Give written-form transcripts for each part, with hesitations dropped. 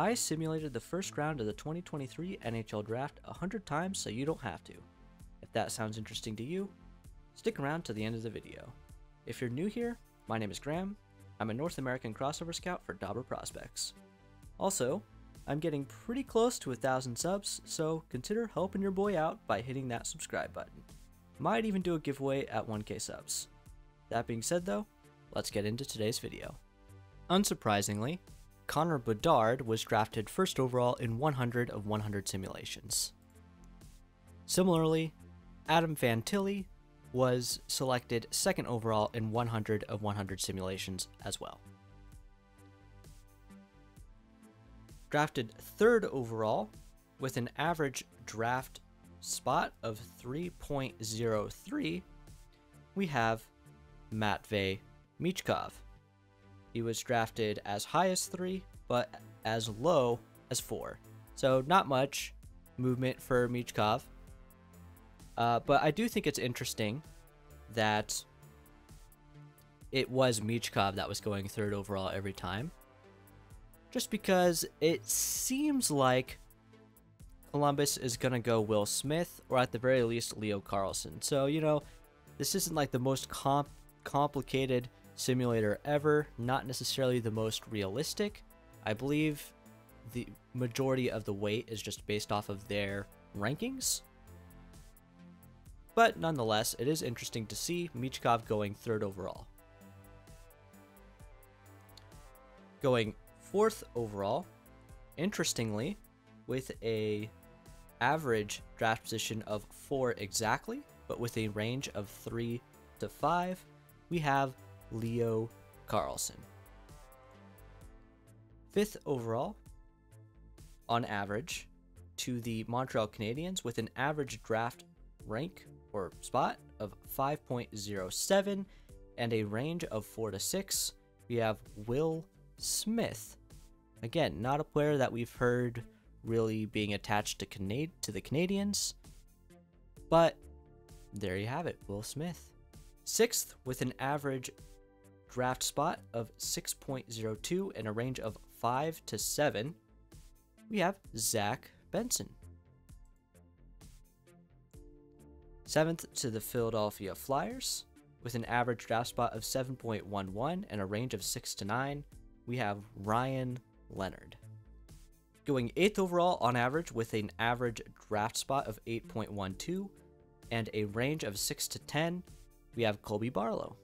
I simulated the first round of the 2023 NHL Draft 100 times so you don't have to. If that sounds interesting to you, stick around to the end of the video. If you're new here, my name is Graham. I'm a North American crossover scout for Dauber Prospects. Also, I'm getting pretty close to 1,000 subs, so consider helping your boy out by hitting that subscribe button. Might even do a giveaway at 1K subs. That being said though, let's get into today's video. Unsurprisingly, Connor Bedard was drafted first overall in 100 of 100 simulations. Similarly, Adam Fantilli was selected second overall in 100 of 100 simulations as well. Drafted third overall with an average draft spot of 3.03, we have Matvei Michkov. He was drafted as high as 3, but as low as 4. So not much movement for Michkov. But I do think it's interesting that it was Michkov that was going third overall every time. Just because it seems like Columbus is going to go Will Smith, or at the very least Leo Carlsson. So, you know, this isn't like the most complicated simulator ever, not necessarily the most realistic. I believe the majority of the weight is just based off of their rankings. But nonetheless, it is interesting to see Michkov going third overall. Going fourth overall, interestingly, with a average draft position of 4 exactly, but with a range of 3 to 5, we have Leo Carlsson. Fifth overall, on average, to the Montreal Canadiens with an average draft rank or spot of 5.07 and a range of 4 to 6, we have Will Smith. Again, not a player that we've heard really being attached to the Canadiens, but there you have it, Will Smith. Sixth, with an average draft spot of 6.02 and a range of 5 to 7, we have Zach Benson. Seventh, to the Philadelphia Flyers, with an average draft spot of 7.11 and a range of 6 to 9, we have Ryan Leonard. Going 8th overall on average with an average draft spot of 8.12 and a range of 6 to 10, we have Colby Barlow.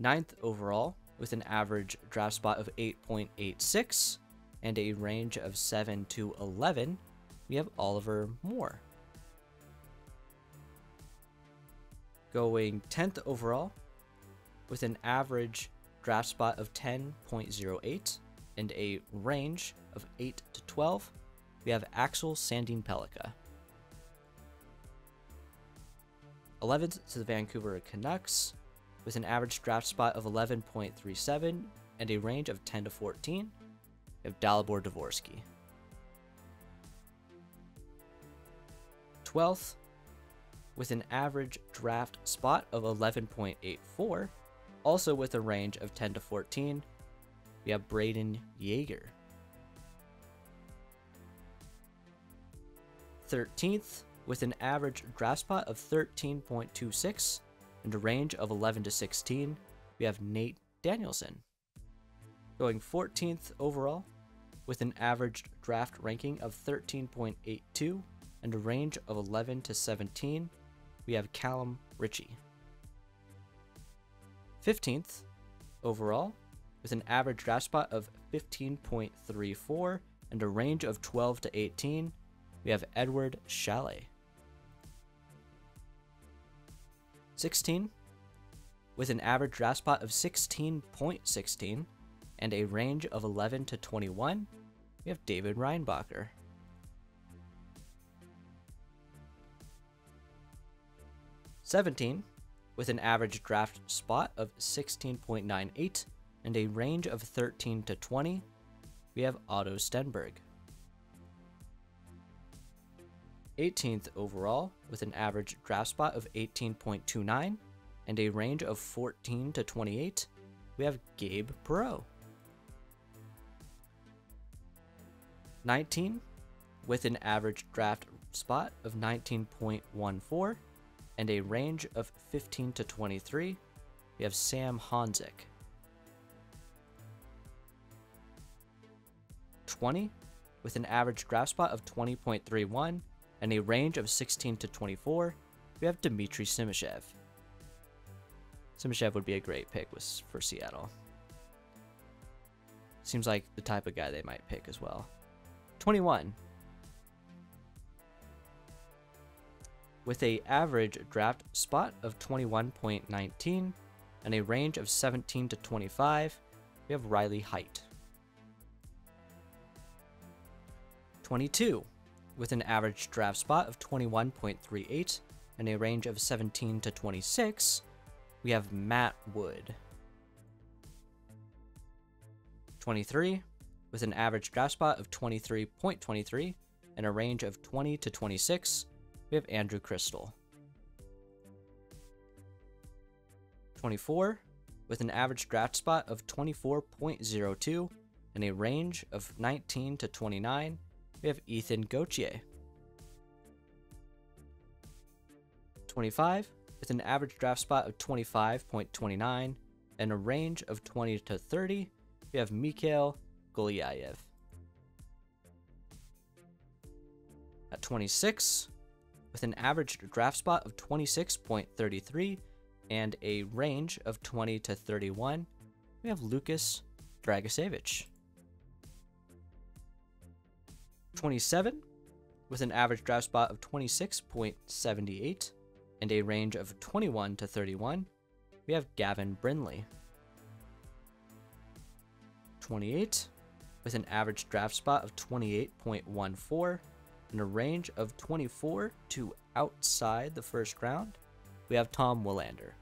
9th overall with an average draft spot of 8.86 and a range of 7 to 11, we have Oliver Moore. Going 10th overall with an average draft spot of 10.08 and a range of 8 to 12, we have Axel Sandin-Pellikka. 11th to the Vancouver Canucks with an average draft spot of 11.37 and a range of 10 to 14, we have Dalibor Dvorsky. 12th, with an average draft spot of 11.84, also with a range of 10 to 14, we have Braden Yeager. 13th, with an average draft spot of 13.26 and a range of 11 to 16, we have Nate Danielson. Going 14th overall, with an average draft ranking of 13.82 and a range of 11 to 17, we have Callum Ritchie. 15th overall, with an average draft spot of 15.34 and a range of 12 to 18, we have Edward Chalet. 16, with an average draft spot of 16.16 and a range of 11 to 21, we have David Reinbacher. 17, with an average draft spot of 16.98 and a range of 13 to 20, we have Otto Stenberg. 18th overall, with an average draft spot of 18.29 and a range of 14 to 28, we have Gabe Perreault. 19 with an average draft spot of 19.14 and a range of 15 to 23. We have Sam Honzik. 20 with an average draft spot of 20.31 and a range of 16 to 24. We have Dmitry Simashev. Simashev would be a great pick for Seattle. Seems like the type of guy they might pick as well. 21. With a average draft spot of 21.19 and a range of 17 to 25, we have Riley Height. 22. With an average draft spot of 21.38 and a range of 17 to 26, we have Matt Wood. 23. With an average draft spot of 23.23 and a range of 20 to 26, we have Andrew Crystal. 24. With an average draft spot of 24.02 and a range of 19 to 29, we have Ethan Gauthier. 25. With an average draft spot of 25.29 and a range of 20 to 30, we have Mikhail Golyayev. At 26, with an average draft spot of 26.33 and a range of 20 to 31, we have Lukas Dragicevic. 27, with an average draft spot of 26.78 and a range of 21 to 31, we have Gavin Brindley. 28, with an average draft spot of 28.14 and a range of 24 to outside the first round, we have Tom Willander.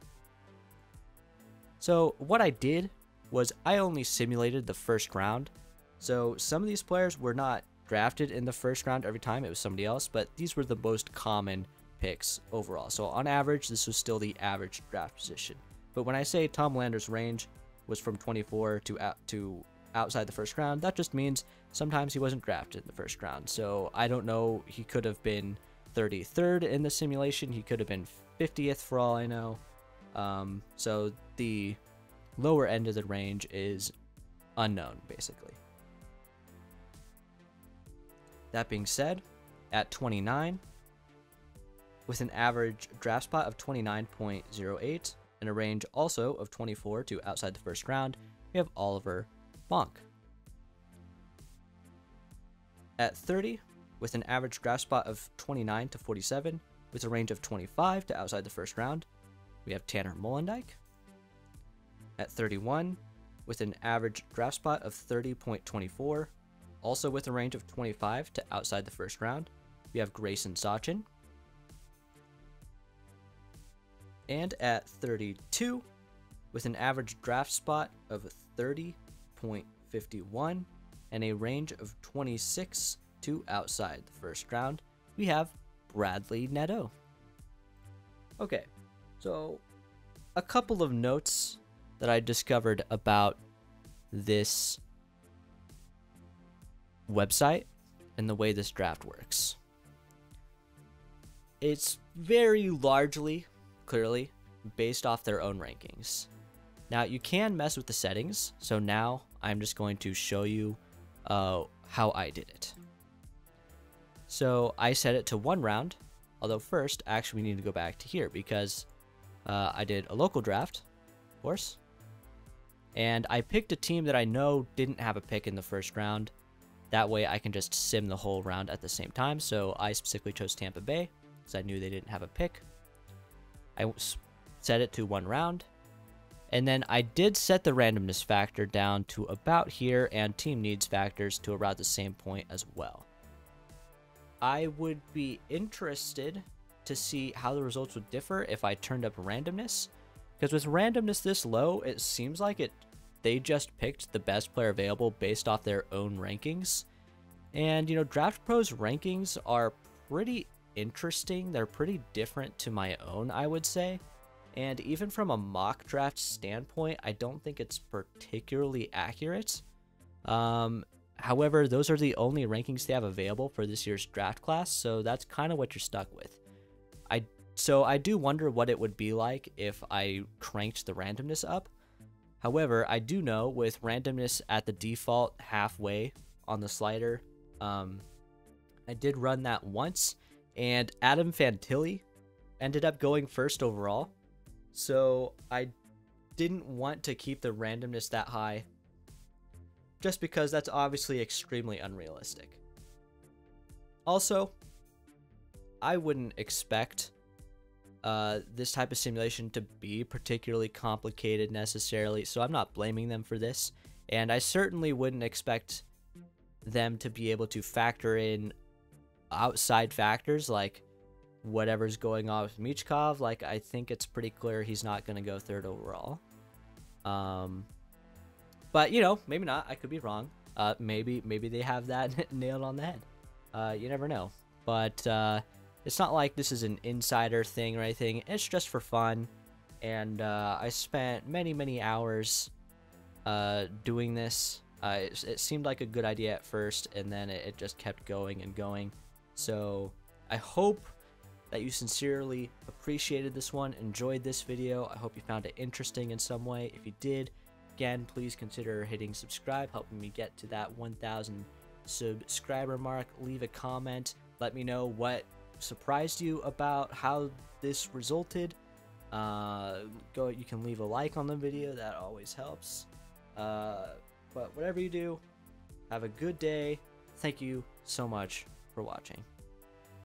So what I did was I only simulated the first round. So some of these players were not drafted in the first round every time, it was somebody else, but these were the most common picks overall. So on average, this was still the average draft position. But when I say Tom Willander's range was from 24 to outside the first round, that just means sometimes he wasn't drafted in the first round. So I don't know, he could have been 33rd in the simulation, he could have been 50th for all I know. So the lower end of the range is unknown, basically. That being said, at 29, with an average draft spot of 29.08 and a range also of 24 to outside the first round, we have Oliver Bonk. At 30, with an average draft spot of 29 to 47, with a range of 25 to outside the first round, we have Tanner Molendyke. At 31, with an average draft spot of 30.24, also with a range of 25 to outside the first round, we have Grayson Sachin. And at 32, with an average draft spot of 30.51 and a range of 26 to outside the first round, we have Bradley Neto. Okay, so a couple of notes that I discovered about this website and the way this draft works. It's very largely, clearly, based off their own rankings. Now, you can mess with the settings, so now I'm just going to show you how I did it. So I set it to 1 round, although first, actually, we need to go back to here because I did a local draft, of course, and I picked a team that I know didn't have a pick in the first round. That way I can just sim the whole round at the same time. So I specifically chose Tampa Bay because I knew they didn't have a pick. I set it to 1 round. And then I did set the randomness factor down to about here and team needs factors to around the same point as well. I would be interested to see how the results would differ if I turned up randomness. Because with randomness this low, it seems like they just picked the best player available based off their own rankings. And, you know, Draft Pro's rankings are pretty interesting. They're pretty different to my own, I would say. And even from a mock draft standpoint, I don't think it's particularly accurate. However, those are the only rankings they have available for this year's draft class, so that's kind of what you're stuck with. So I do wonder what it would be like if I cranked the randomness up. However, I do know with randomness at the default halfway on the slider, I did run that once, and Adam Fantilli ended up going first overall. So I didn't want to keep the randomness that high, just because that's obviously extremely unrealistic. Also, I wouldn't expect this type of simulation to be particularly complicated necessarily, so I'm not blaming them for this, and I certainly wouldn't expect them to be able to factor in outside factors like whatever's going on with Michkov. Like, I think it's pretty clear he's not going to go third overall. But, you know, maybe not. I could be wrong. Maybe they have that nailed on the head. You never know. But it's not like this is an insider thing or anything. It's just for fun. And I spent many hours doing this. It seemed like a good idea at first, and then it just kept going and going. So I hope that you sincerely appreciated this one, enjoyed this video. I hope you found it interesting in some way. If you did, again, please consider hitting subscribe, helping me get to that 1,000 subscriber mark. Leave a comment. Let me know what surprised you about how this resulted. You can leave a like on the video. That always helps. But whatever you do, have a good day. Thank you so much for watching.